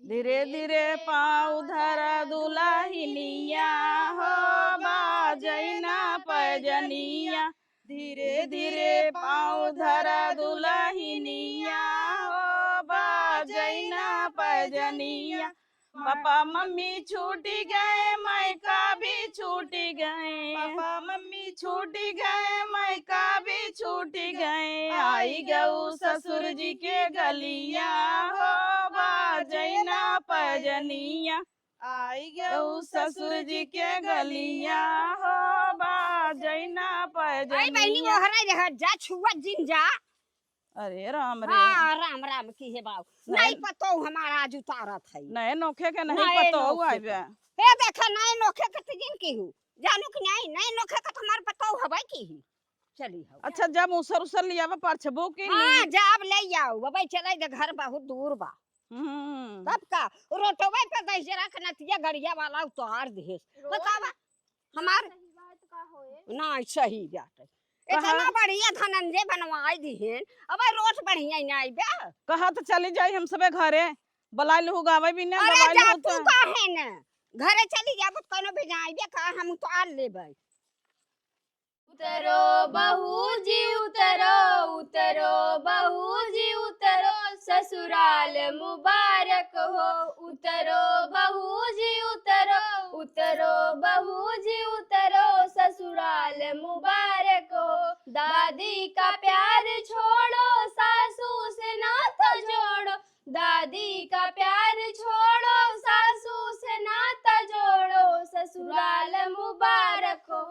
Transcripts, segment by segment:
धीरे धीरे पाँव धरा दुल्हनिया हो बाजैना पैजनिया धीरे धीरे पाँव धरा दुल्हनिया हो बाजैना पैजनिया पापा मम्मी छूट गए मैका भी छूट गए पापा मम्मी छूट गए मैका भी छूट गए आई गऊ ससुर जी के गलिया हो बाजैना पैजनिया आई गऊ ससुर जी के गलिया हो बाजैना पैजनिया रह जा छुआ जिन जा। अरे राम रे हाँ राम राम की है बाबू नहीं पतो हमारा आज उतारत है नए नोखे के नहीं पतो हुआ है हे देखा नए नोखे के जिन की हूँ जानू कि नहीं नए नोखे का तुम्हारे पतो हवे की ही चली हो। अच्छा जब उसर उसर लिया परछबो की हां जब ले आओ बाबा चले दे घर बहुत दूर बा तब का रोटवे पे दैसे रख नतिया गड़िया वाला उतार दे बतावा हमार नहीं सही बात है इतना बढ़िया धनंजय बनवाई दिहन अब रोट बढ़िया नहीं बे कहा तो चली जाई हम सबे घरे बलाई लहु गावे भी ना अरे जा तू काहे न घरे चली जाब कोनो भी जाई बे का हम उतार लेबै। उतरो बहूजी उतरो उतरो बहूजी उतरो ससुराल मुबारक हो उतरो बहूजी उतरो उतरो बहूजी उतरो ससुराल मुबारक हो दादी का प्यार छोड़ो सासू से नाता जोड़ो दादी का प्यार छोड़ो सासू से नाता जोड़ो ससुराल मुबारक हो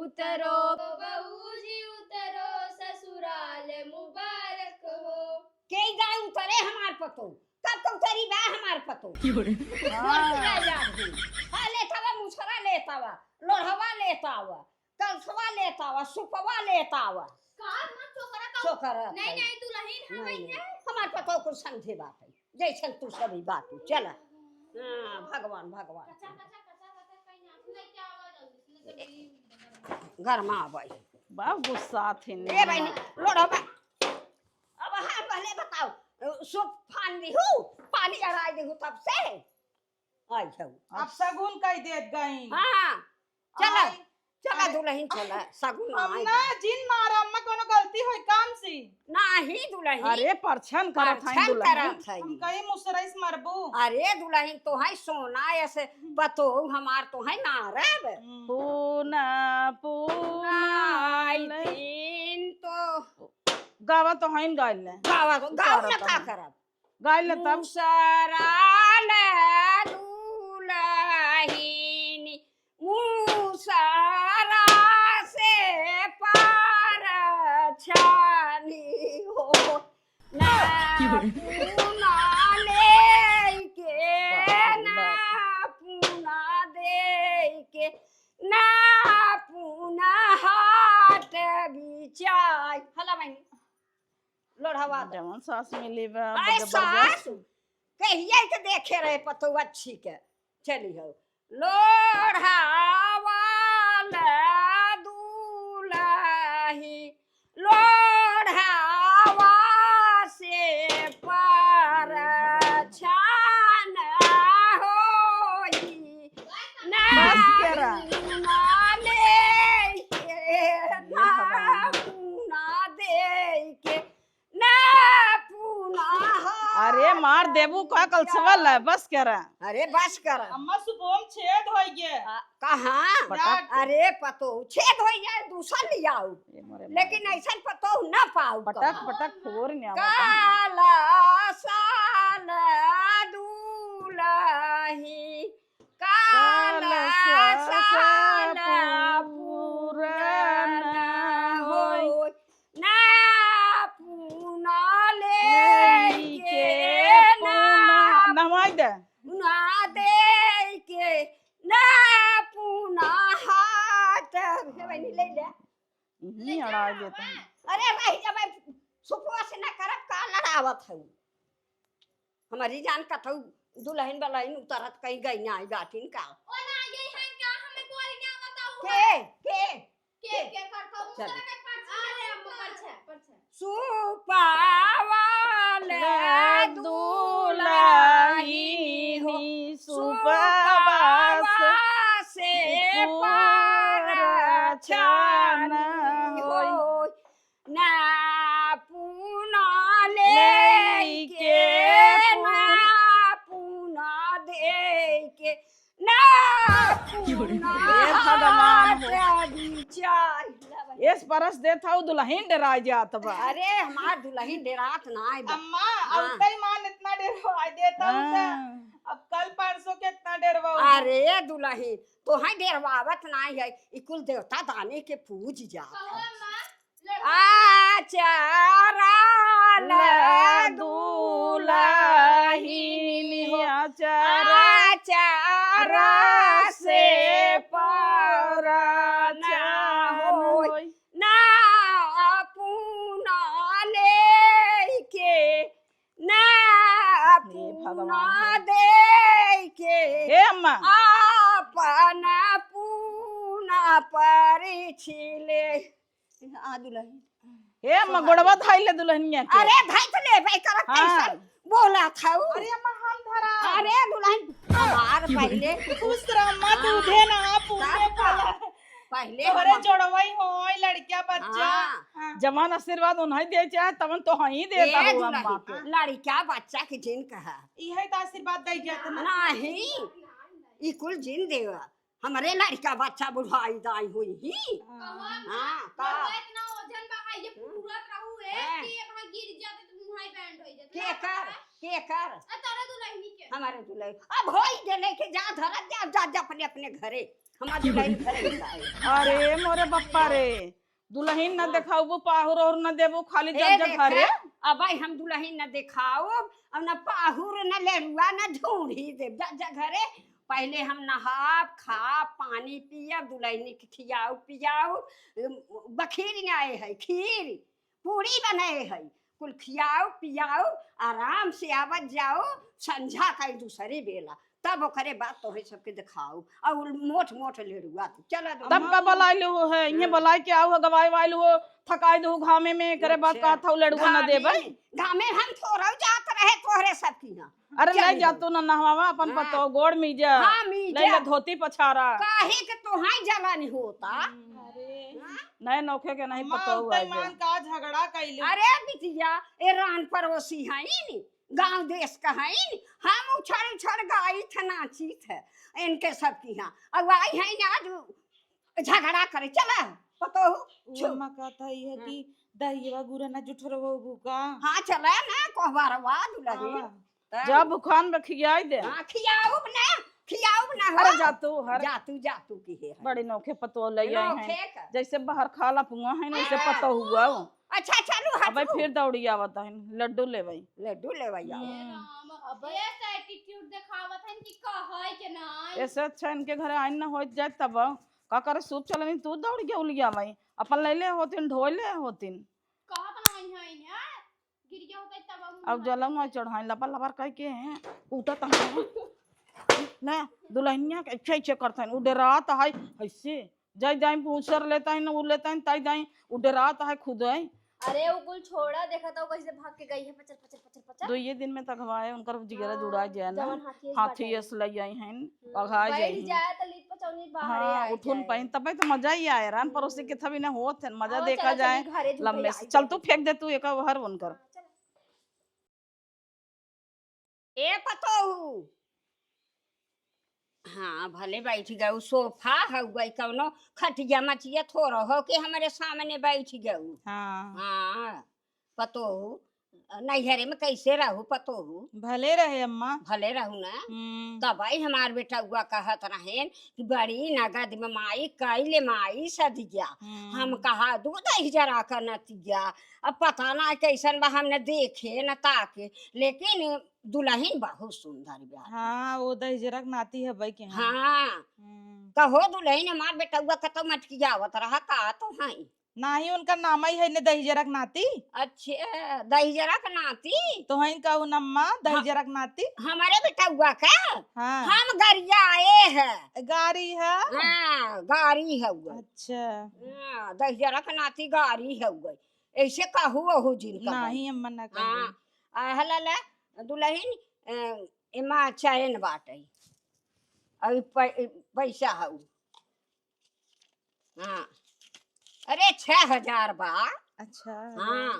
उतरो बहूजी उतरो ससुराल मुबारक हो। के जाए उतरे हमार पतो कब कब तेरी बा हमार पतो हां लेतावा मुसरा लेतावा लोढ़वा लेतावा कलसवा लेतावा सुपवा लेतावा का मत छोकरा नहीं नहीं दुल्हन हवई है हमार पतो को समझे बात है जैसन तू सभी बात चल हां भगवान भगवान घर में आवे बाप गुस्सा थे ए भाई लोढ़वा अब हां पहले बताओ सुप फान दिहु पानी अराई दिहु तब से आई जाऊ अब सगुन कह देत गई हां चला चला दुल्हन चला सगुन अब ना जिन मारा अम्मा कोनो गलती होई काम सी नाही दुल्हन अरे परछन करत है दुल्हन हम कहीं मुसरइस मरबू अरे दुल्हन तो है सोना ऐसे पतो हमार तो है नारब पूना पूना दिन तो गावा तो हइन गाइल ने गावा तो गाव ना का करब गाइल ने तब सराल दुल्हन मुसरा से पार छानी हो ना पुना लेके ना पुना देके ना पुना हाथ बिचाई हला बहनी लोढ़वा जवन सास मिली बा अरे सास कहिए के देखे रहे पतो अच्छी के चली हो लोढ़ावा दूल्ही लोढ़ावा से पर छान होई ना ले के ना पुना दे के ना पुना अरे मार देबू का कल सवाल है बस कर अरे बस कर अम्मा सुबह छेद होई गे कहां अरे पतो छेद हो जाए दूसरा ले आओ लेकिन ऐसा पतो ना पाओ पटक पटक फोर ने काला साल दूल्ही काला साल पुराना हो ना पुना ले के ना नवाई दे ना दे के ना पुना हाथ बहनी ले ले नहीं अड़ा देता अरे भाई जब सुपुआ से ना करब का लड़ावत है हमारी जान कथौ दुल्हन बलहन उतरत कहीं गई ना आई बाटिन का ओ ना ये है क्या हमें कोई ना बताओ के करता चल। अरे हम पर छे सुपावाले दुल्हन भगवान हो। चाय इस परस दे था दुल्हन डरा जात बा। अरे हमार दुल्हन डेरात ना है बा। अम्मा अब तई मान इतना देर आ देता हूं त अब कल परसों के इतना देर वो अरे दुल्हन तो है डेरवावत नहीं है ई कुल देवता दाने के पूज जा कहो अम्मा आचारा ला दुल्हन दुल्हनिया चारा आचारा से पराना होय ना अपना लेके ना अपना दे के हे अम्मा अपना पूना परिछिले आ दुल्हन हे अम्मा गोड़वा धाइले दुल्हनिया के। अरे धाई तो ले भाई कर हाँ। कैसन बोला था अरे अम्मा हम धरा अरे दुल्हन हमार पहले खुश रह अम्मा दूधे ना पूरे वाला पहले तोहरे जोड़वई होय लड़किया बच्चा हाँ। जवान आशीर्वाद उन्हें दे चाहे तवन तो ही देता ए हूँ अम्मा के। दुल्हन लड़का बच्चा के जिन कहा इहे त आशीर्वाद दई जात ना नहीं ई कुल जिन देवा हमरे लड़का बच्चा बुढ़ाई दाई हुई ही कहो हाँ अम्मा का इतना वजन बा ये पूरा रहू है हाँ। कि वहां गिर जाते तो मुंह बैंड हो जाते के कर तारा दुल्हनी के हमारे दुल्हन अब होई दे लेके जा धरत जा जा जा अपने अपने घरे हमारे दुल्हन घरे जाए अरे मोरे बप्पा रे दुल्हन न देखाऊ पाहुर और न देबू खाली ए जब जब घरे अब भाई हम दुल्हन न दिखाओ अब न पाहुर न लेरुआ न ढूंढी दे जा जा घरे पहले हम नहाब खा पानी पियब दुल्हन के खियाऊ पियाऊ बखीर न आए है खीर पूरी बनाए है कुल खियाऊ पियाऊ आराम से आवत जाओ संझा का दूसरे बेला तब ओकरे बात तोहे सबके दिखाऊ और मोट मोट लेरुआ चल तब का बलाइलू हो है ये बलाई के आओ गवाई वाइलू हो थकाई दो घामे में करे बात का था लड़को न देबे गामे हम थोड़ा जात रहे तोहरे सब की ना अरे चल नहीं जातू न नहवावा अपन हाँ। पतो गोड़ मीजा हाँ, मीजा। ले ले धोती पछारा काहे के तोहाई जलन होता अरे नए नौखे के नहीं अम्मा पतो अब हुआ तई मान का झगड़ा कइलू अरे बिटिया ए रान पड़ोसी हईन गांव देश का हईन हम उछड़ उछड़ गाई थ नाची थ इनके सब की यहाँ अब आई है आज झगड़ा करे चला पतो वो अम्मा कहता है कि दहिवा गुरा ना जुठरवो बुका हाँ चला ना कोहबारवा दुल्हन जब बुखान में खियाई दे हाँ खियाऊ ना हो अरे जातू हर जातू की है बड़े नौखे पतो ले आई हैं नौखे का। जैसे बाहर खाला पुआ है ना वैसे हाँ। पतो हुआ वो। अच्छा चलो अबे हटू फिर दौड़ी आवत है लड्डू ले भाई लड्डू ले भैया राम ये एटीट्यूड दिखावत है कि कहै के नहीं ऐसे अच्छा इनके घरे आइन ना हो जाए तब का करे सूप चलनी तू दौड़ के उलिया भाई अपन ले ले होतिन ढोले होतिन कहत नहीं है यार गिर गया होता तब अब जलम ना चढ़ाई लपा लपर कह के हैं उठा त ना दुल्हनिया के अच्छे अच्छे करते हैं उडरात है ऐसे जाई जाई पूछर लेता है ना वो लेता है ताई जाई उडरात है खुद है अरे वो कुल छोड़ा देखा था वो कैसे भाग के गई है पचर पचर पचर पचर दो ये दिन में तक हवाए उनकर जिगरा जुड़ा जाए ना जवन हाथी हाथी यस ले आई हैं पघा जाए बैठ जाए तो लीट पर चौनी बाहर हाँ आ उठून पाइन तब तो मजा ही आए रान पड़ोसी के थवी ना होत है मजा आओ, देखा चला जाए चली घरे झूठे लंबे आई चल जाए। तू फेंक दे तू एक हर उनकर ए पतो हाँ भले बैठ गऊ सोफा हो गई कौनो खटिया मचिया थोड़ा हो के हमारे सामने बैठ गऊ हाँ हाँ पतो नैहरे में कैसे रहू पतो भले रहे अम्मा भले रहू ना तब आई हमार बेटा हुआ कहत रहेन कि बड़ी नगद में माई कैले माई सदिया हम कहा दूध ही जरा कर नतिया अब पता ना कैसन बा हमने देखे न ताके लेकिन दुल्हन बहुत सुंदर बा हाँ वो दहिजरक नाती है भाई के यहाँ हाँ कहो दुल्हन हमार बेटा हुआ कतो मटकी आवत रहा का तो है नाही उनका नाम ही है ने दहिजरक नाती अच्छा दही जरा का नाती तो है इनका वो नम्मा दहिजरक नाती हमारे बेटा हुआ का हाँ हम गरिया आए हैं गाड़ी है हाँ गाड़ी है हुआ अच्छा दही जरा का नाती गाड़ी है हुआ ऐसे कहू ओहू जिनका नहीं अम्मा ना हाँ हला दुल्हन इमा चैन बाटे अभी पैसा है हाँ अरे 6000 बा अच्छा हाँ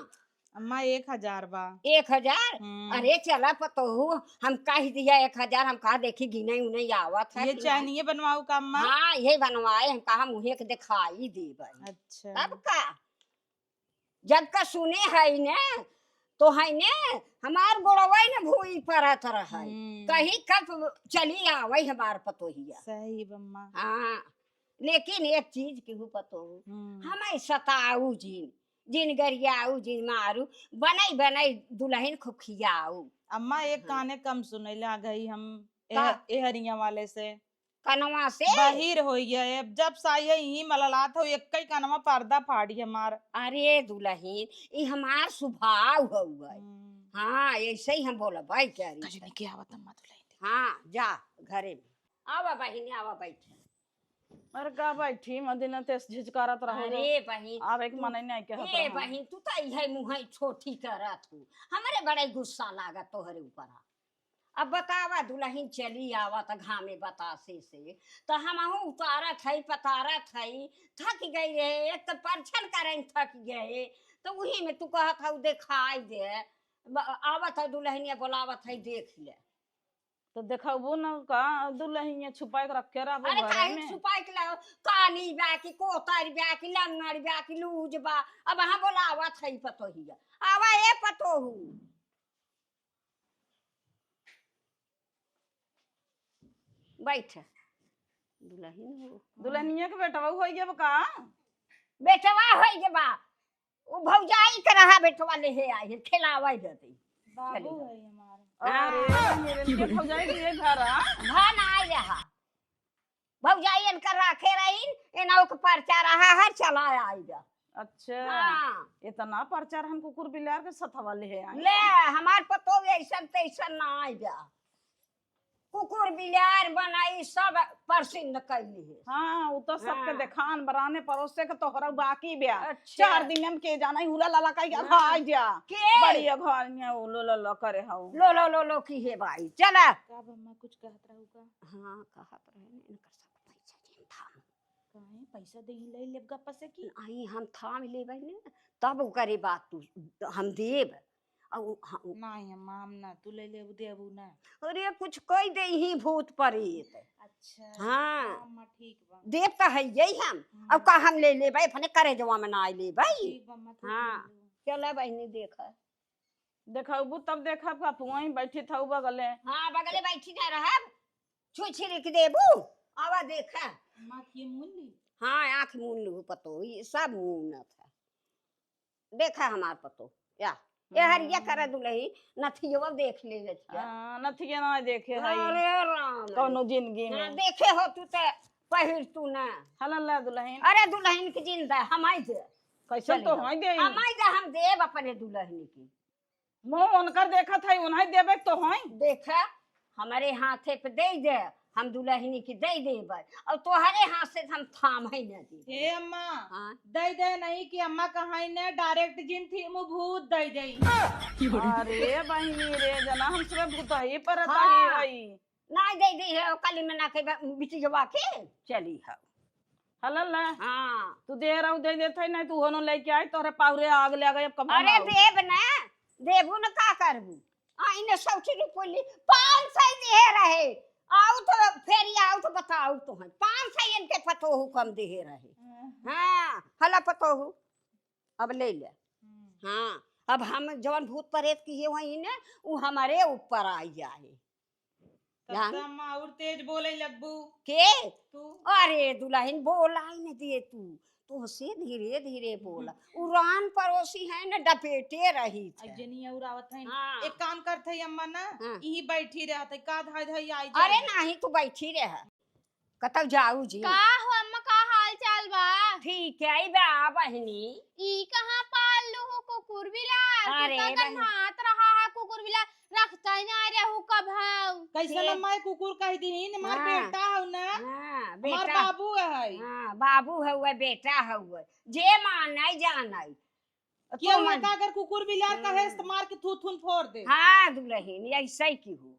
अम्मा 1000 बा। 1000? अरे चला पतोहू, हम कह दिया 1000, हम कहा देखी गिने उन्हें आवत है ये कि चाहिए बनवाऊ का अम्मा? नहीं। हाँ ये बनवाए, हम कहा मुहे के दिखाई दे भाई। अच्छा तब का जब का सुने है ने तो है ने हमार गोड़वाई ने भूई परत रहा कहीं कब चली आवे हमार पतोहिया। सही बम्मा। हाँ लेकिन एक चीज केहू पतोहू, हमें सताऊ जिन गरियाऊ जिन मारू बनई बनई दुल्हन को खियाऊ। अम्मा एक काने कम सुनैले आ गई हम का? हरिया वाले से कनवा से बाहिर हो गया है। जब साई ही मललात हो एक कई कनवा पर्दा फाड़ी हमार। अरे दुल्हन ये हमार स्वभाव हुआ। हाँ ऐसे ही हम बोला भाई क्या रही। क्या आवत अम्मा दुल्हन? हाँ जा घरे में आवा बहिनी आवा बैठे। अरे का बैठी मदीना ते झिझकारत रहो। अरे बहिन आवे के मन नहीं के हत ए रहो। बहिन तू तो यही मुँह छोटी करत हूँ, हमरे बड़े गुस्सा लागत तोहरे ऊपर। अब बतावा दुल्हन चली आवत घामे बतासे से तो हम उतारत है पतारत है, थक गई रहे। एक तो परछन करें थक गए तो वही में तू कहत है दिखाई दे। आवत है दुल्हनिया बोलावत है देख ले। तो देखबो न का दुल्हन छुपा के रखे रहबो अरे घर काहे में। छुपाई के लाओ, काली बा की कोतर बा की लंगड़ बा की लूज बा। अब हाँ बोलावत है पतोहिया, आवा ए पतोहू। बैठ दुल्हन दुल्हनिया के बेटवा हो गया का? बेटवा हो गे बा, वो भौजाई के रहा बेटवा ले हे आई खिलावा देती। बाबू है हमार। अरे मेरे लिए भौजाई के घर आ। धन आई रहा भौजाई इनकर राखे रही इनौ के परचा रहा हर चला आई जा। अच्छा हाँ इतना प्रचार हम कुकुर बिलार के सथवा ले आए। ले हमार पतो ऐसन तैसन ना आई जा। कुकुर बिलार बनाई सब प्रसिद्ध कैली है। हाँ वो तो सबके हाँ। देखान बराने परोसे के तोहरा बाकी ब्या। अच्छा। 4 दिन में के जाना हुला लाला का आ जा के बड़ी घर में लो लो लो करे हाउ। लो लो लो लो की है भाई चला। का बम्मा कुछ कहत रहू का? हाँ कहत रहे इनकर सब पैसा जिन थाम काहे पैसा दे ले लेब गप्पा से की? आई हम थाम लेबै ने तब करे बात तू हम देब। नहीं अम्मा हम ना तू ले लेबू देबू ना। अरे कुछ कह दे ही भूत प्रेत। अच्छा हाँ अम्मा ठीक बा। देव तो है यही हम। अब का हम ले ले भाई अपने करे जवा में ना ले भाई। ठीक बम्मा तू हाँ चला बहनी देख। देखबू तब देखब का वहीं बैठी था बगले। हाँ बगले बैठी ना रहा छुछी लिख देबू आवा देखा। अम्मा की मूली हाँ आँख मून लू पतो ये सब मून था देखा हमार पतो या ये हरिया करे दुलही नथियो देख ले नथिया ना देखे है अरे राम कौनो जिंदगी हाँ, में। देखे हो तू ते पहिर तू ना। हल्ला दुल्हन अरे दुल्हन की जिंदा हमाई दे कैसे तो होई दे। हमाई दे हम देव अपने दुल्हन की। मुंह उनकर देखा था उन्हें देबे तो होई। देखा हमारे हाथे पे दे दे हम दुल्हनी की दे देबै और तोहरे हाथ से हम थाम है ना दे। हे अम्मा हाँ दे दे नहीं कि अम्मा कहाई ने डायरेक्ट जिन थी मु भूत दे दे। अरे बहनी रे जना हम सब भूत ही पर हाँ। हई ना दे दी है काली में ना के बिच जवा के चली है। हल्ला हाँ तू दे रहा दे देते नहीं तू होनो लेके आई तोरे पावरे आग ले गए अब कब। अरे देव ना देबू न का करबू इन्हें सौची रुपली 500 दे रहे आउ तो फेरी आउ तो बताऊ तो है 500 इनके पतो हुकम दे रहे। हाँ हला पतो हु अब ले ले। हाँ अब हम जवन भूत प्रेत की है वही ने वो हमारे ऊपर आई जाए। तब तो अम्मा और तेज बोले लगबू के तू। अरे दुल्हन बोला ही न दिए तू से धीरे धीरे बोला उड़ान पड़ोसी है न डपेटे रही थी। जनी और आवत है हाँ। एक काम करते अम्मा ना हाँ। यही बैठी रहत है का धाय धाय आई अरे नहीं तू बैठी रह कतब जाऊ जी। का हो अम्मा का हाल चाल बा? ठीक है बा बहनी ई कहां पाल लो हो कुकुर बिलार? अरे तू तो बहन। गन्हात रहा है कुकुर बिलार रखता ही ना रहू कब हाउ। कैसे अम्मा कुकुर कह दीन हमार हाँ। बेटा हो ना हाँ हमार बेटा बाबू है। हाँ बाबू हुआ बेटा हुआ जे मानै जानै क्यों का अगर कुकुर बिलार कहे तो मार के थूथुन फोड़ दे। हाँ दुल्हन ऐसे की हो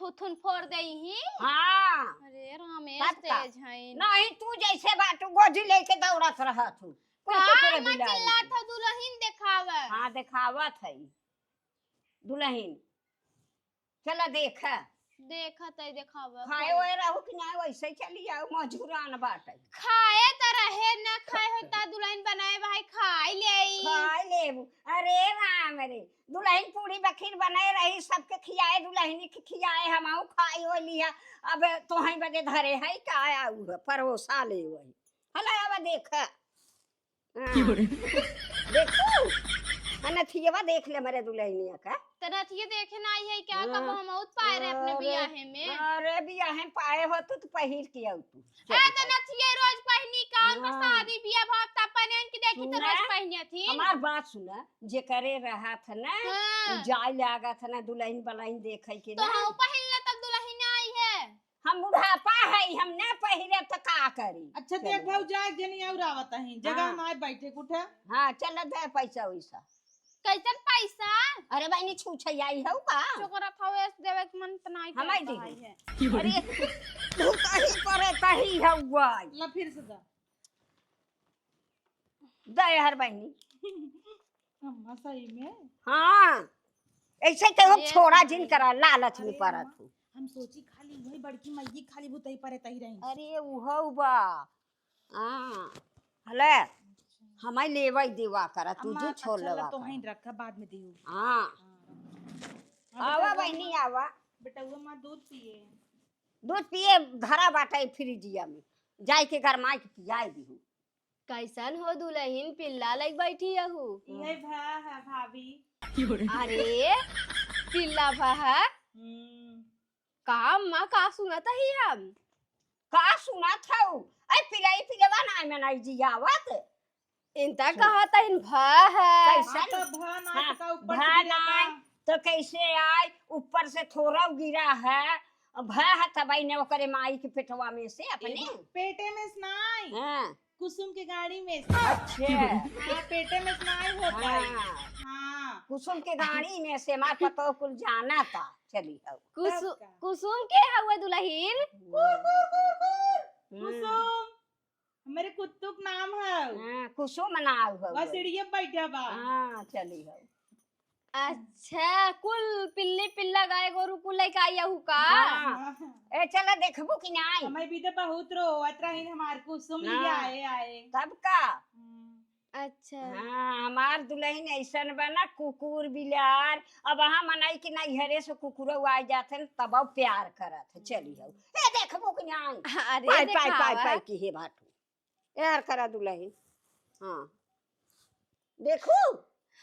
थुथुन फोड़ देही। हाँ अरे रामेश बात का। तेज है। नहीं तू जैसे बाटू गोजी लेके दौड़त रहा तू पूरे मत चिल्ला था दुल्हन देखावे। हाँ दिखावत है दुल्हन। चला देख देखत है देखावे। खाए ओए रहू कि ना वैसे ही चली आओ मजूरान बाटे। खाए त रहे न खाए होता दुल्हन बनाए भाई खाई ले। खाए लेबू। अरे राम रे दुल्हन पूरी बखीर बनाए रही सबके खियाए दुल्हनी के खियाए हम खाई हो लिया। अब तो ही बजे धरे है का आऊ है परोसा ले वही हला अब देख देखो नथियवा देख ले मेरे दुल्हनिया का। तरथिए देखे ना आई है क्या हाँ। कब हम उत पाए रहे अपने बियाहे में। अरे बियाहे पाए हो तो पहिर के आऊ तू। ए त नथिए रोज पहनी कान का हाँ। शादी बियाह भक्ता पहने की देखी तो रोज सुना? पहनी थी। हमार बात सुना जे करे रहा था ना हाँ। जाय लागा था ना दुल्हन बलाइन देखे के तो ना हम पहनले तक दुल्हन आई है। हम बुढ़ापा है हम ना पहिरे तो का करी। अच्छा देख भौजा जनी और आवत है जगह हाँ। ना बैठे कुठे। हाँ चल दे पैसा वैसा। कैसन पैसा अरे बहनी छूछे आई हो का चोकरा फवेस देवे के मन त नहीं हमाई करता दी। है। अरे तू कहीं करे कहीं हुआ ला फिर से दा दे हर बहनी। अम्मा सही में हाँ ऐसे तो ये छोड़ा सही। जिन करा लालच में अरे पड़ा अम्मा, तू। हम सोची खाली वही बड़की मैगी खाली बुतई परे तही रही। अरे उहो बा हाँ हले हमाय लेवा देवा करा तू अम्मा जो छोड़ अच्छा लेवा ला तो करा। ही रखा बाद में दियो। हाँ आवा बहनी आवा बेटा वो मां दूध पिए। दूध पिए धरा बाटा फ्रिजिया में जाय के गरमाई के पियाई दी। कैसन हो दुल्हन पिल्ला लग बैठी हूँ। यही भा है भाभी। अरे पिल्ला भा का माँ का सुनत ही हम। का सुना था ऐ पिलाई पिलेवा ना में नहीं जियावत इनता कहा था इन भा है। कैसा तो भा ना हाँ, का ऊपर भा से गिरेगा। नाय। तो कैसे आए ऊपर से थोड़ा गिरा है भा है तबाई ने ओकरे माई के पेटवा में से अपने पेटे में स्नाई हाँ कुसुम की गाड़ी में से। अच्छे हाँ पेटे में स्नाई होता है। हाँ हाँ कुसुम के गाड़ी में से मार पतो कुल जाना था चली हो कुसुम के हुए दुल्हन। कुसुम मेरे कुत्तू का नाम है। हाँ कुसुम नाव हो बस सीढ़िया बैठा बा। हाँ चली हो अच्छा कुल पिल्ली पिल्ला गाय गोरु कुल लेके आई हूँ का। हाँ। ए चला देखबू कि नहीं हमें भी तो बहुत रोवत रही हमार कुसुम हाँ। लिया आए आए। तब का अच्छा हाँ हमार दुल्हन ऐसन बना कुकुर बिलार अब वहाँ मनाई कि नहीं हरे से कुकुर आ जाते न तब प्यार करत चली हो ए देखबू कि नहीं अरे पाई पाई पाई दिखावा। पाई की हे बाटू यार करा दुल्हन हाँ देखू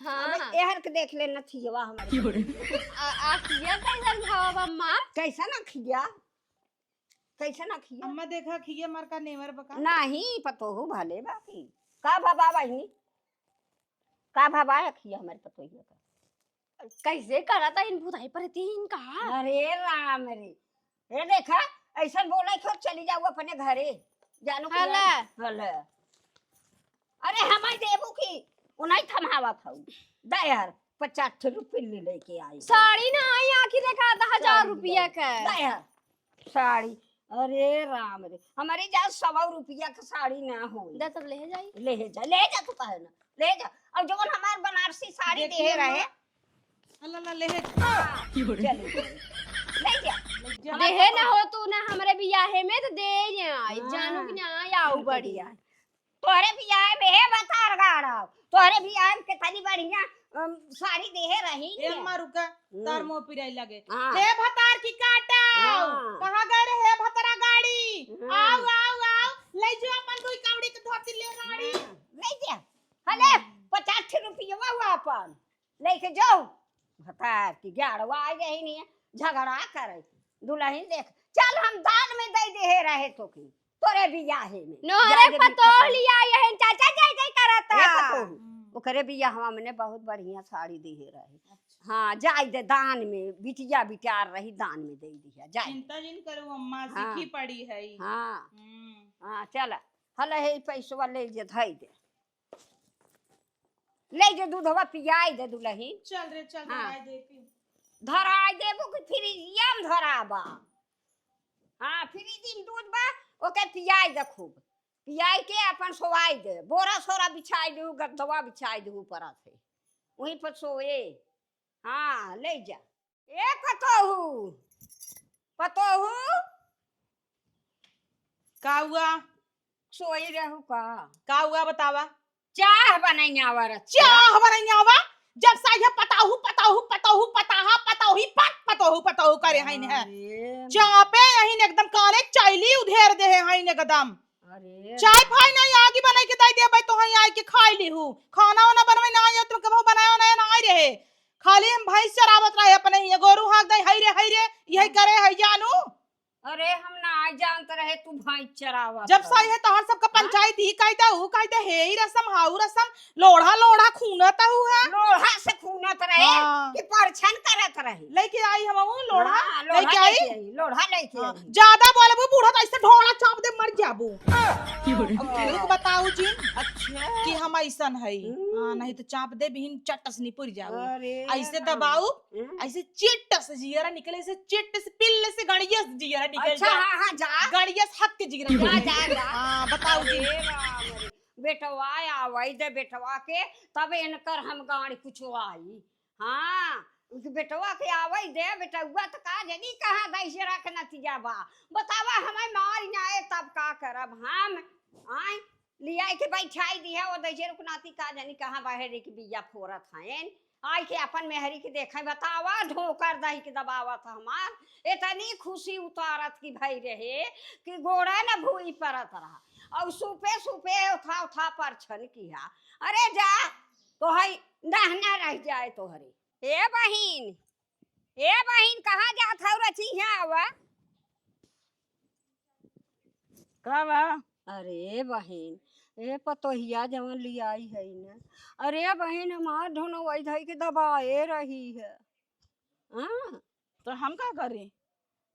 हाँ एहर के देख ले नथियवा हमारे आखिया कैसन भावा अम्मा। कैसा ना खिया कैसा ना खिया अम्मा देखा खिए मार का नेवर बका। नहीं पतो हो भले बाकी का भाबा बहनी का भाबा खिया हमारे पतो ही का कैसे करा था इन भुताई पर तीन का। अरे राम रे ये देखा ऐसा बोला क्यों चली जाओ अपने घरे जानो कि हला। हला अरे हमारे देबू की उन्हीं थमावा था दे यार 50 रुपए ले लेके आई साड़ी ना आई आखिर देखा था 1000 रुपया का। दे यार साड़ी अरे राम रे हमारे जहाँ 100 रुपया का साड़ी ना हो दे तब ले जाई। ले जा तो कहे ना ले जा अब जब हमार बनारसी साड़ी देखिए दे रहे अल्लाह ला ले चल ले जा देहे ना हो तू ना हमरे बियाहे में तो दे आई जानू कि ना आओ बढ़िया। तोहरे भी आए में है बता गाड़ा तोहरे भी आए के तनी बढ़िया साड़ी देहे रही ए अम्मा रुका तार मुंह पिराई लगे। हाँ। हे भतार की काटा हाँ। कहाँ गए रे हे भतरा गाड़ी। हाँ। आओ आओ आओ ले जो अपन कोई कावड़ी के धोती ले गाड़ी। ले जा हले 50 रुपया हुआ अपन लेके जाओ भतार की गाड़वा आ गई नहीं झगड़ा करे दुल्हन देख चल हम दान में दे दे रहे तो की तोरे बियाहे में नोहरे पतोह लिया यहन चाचा जय जय करता। ओकरे बियाहवा में बहुत बढ़िया साड़ी दे रहे हाँ जाय दे दान में बिटिया बिटार रही दान में दे दिया जाय चिंता जिन करो अम्मा हाँ। सीखी पड़ी है। हाँ हाँ चल हल हे पैसवा ले जे धई दे ले जे दूधवा पियाई दे दुल्हन चल रे चल हाँ। दवाई दे पी। धराई देबो कि फ्रिजिया में धराबा हाँ फ्रिज में दूध बा ओके पियाई दे खूब पियाई के अपन सोवाई दे, बोरा सोरा बिछाई दू, गद्दवा बिछाई दू ऊपर से, वहीं पर सोए। हाँ ले जा। ए पतोहू, पतोहू का हुआ? सोई रहू का हुआ बतावा? चाह बनाई आवर। चाह बनाई आवा? जब सा ये पताहू पताहू पताहू पताहा पताही पताहू पताहू करे हैं है चाह पे यहीं एकदम काले चाइली उधेर दे है एकदम। अरे चाय फाई नहीं आगे बनाई के दाई दे भाई तो हई आई के खाई ली हूं। खाना वाना बनवे ना आयो तुम कबो बनायो ना ना आई रहे। खाली हम भैंस चरावत रहे अपने ही गोरू हाक दई हई रे यही करे है जानू। अरे हम ना जानते रहे तू भैंस चरावा। जब सही है तहर सबका पंचायत ही कहता हूं कहता हे ही रसम हाउ रसम लोढ़ा लोढ़ा खूनता हुआ लोढ़ा से खूनत रहे हाँ। कि परछन करत रहे। लेके आई हम लोढ़ा हाँ, लेके आई लोढ़ा लेके हाँ, आई। ज्यादा बोलबू बूढ़ा तो ऐसे ढोला चाप दे मर जाबू। अब बताऊ जी अच्छा कि हम ऐसन है हां नहीं तो चाप दे बिन चटस नहीं पुर जाऊ। अरे ऐसे दबाऊ ऐसे चिट्ट से जियरा निकले से चिट्ट से पिल्ले से गड़िया से जियरा निकल अच्छा जा हाँ हाँ जा गड़िया से हक के जियरा जा हां बताऊ जी। अरे राम रे, बेटवा आवई दे बेटवा के तब इनकर हम गाड़ी कुछ आई। हाँ बेटवा के आवई दे बेटवा तो का जनी कहाँ दै से रख नतिया बा बतावा हमें मार जाए तब का करब हम आए लिया के बैठाई दिया वो दै से रुकनाती का जनी कहाँ बाहर के बिया फोरत हैं आई के अपन मेहरी के देखे बतावा ढोकर दही के दबावत हमार इतनी खुशी उतारत की भई रहे कि गोड़ा न भूई परत रहा और सुपे सुपे उठा उठा परछन किया। अरे जा तो हई दहना रह जाए तोहरे। ए बहिन कहाँ जात हौ रची आवा? का बा? अरे बहिन ए पतोहिया जवन लियाई है न। अरे बहन हमार ढोनो वही धई के दबाए रही है। हाँ तो हम का करें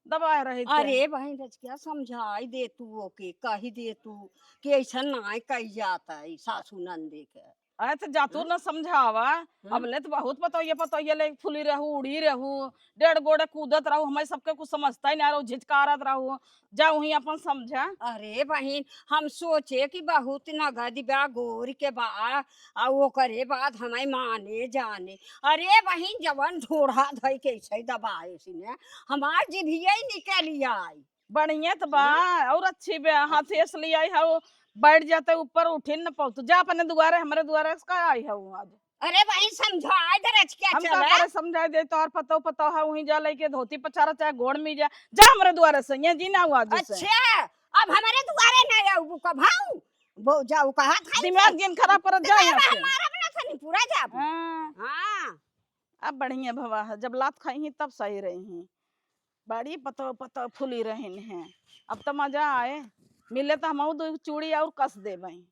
दबाए रहे थे। अरे बहन रचकिया समझाई दे तू ओके कही दे तू कि ऐसा ना कही जाता है सासू नंदे के। अरे तो जातू न समझावा अब ले तो बहुत पता ये ले फुली रहू उड़ी रहू डेढ़ गोड़े कूदत रहू हमें सबके कुछ समझता ही ना रहू झिझकारत रहू जाऊ ही अपन समझा। अरे बहन हम सोचे कि बहुत नगद बा गोर के बा आ वो करे बाद हमें माने जाने। अरे बहन जवन ढोढ़ा धई के ऐसे दबाए सिने हमार जिभिया ही निकल आई। बढ़िया तो बा और अच्छी बे हाथ इसलिए आई है बैठ जाते ऊपर उठे न पाऊ जा अपने दुआरे हमारे दुआरे का आई है आज। अरे भाई समझाए दे रच क्या हम चला का करे समझाई दे तोहर पतो है वहीं जा लेके धोती पचारा चाहे गोड़ में जा जा हमारे दुआरे से ये जी ना हुआ। अच्छा अब हमारे दुआरे ना आऊ कब हाऊ वो जाऊ कहा था दिमाग जिन खराब कर जा यहां से हमारा बना था नहीं पूरा जा। हां अब बढ़िया भवा है जब लात खाई तब सही रही बड़ी पतो फुली रहन है। अब तो मजा आए मिले तो हम दो चूड़ी और कस दे भाई।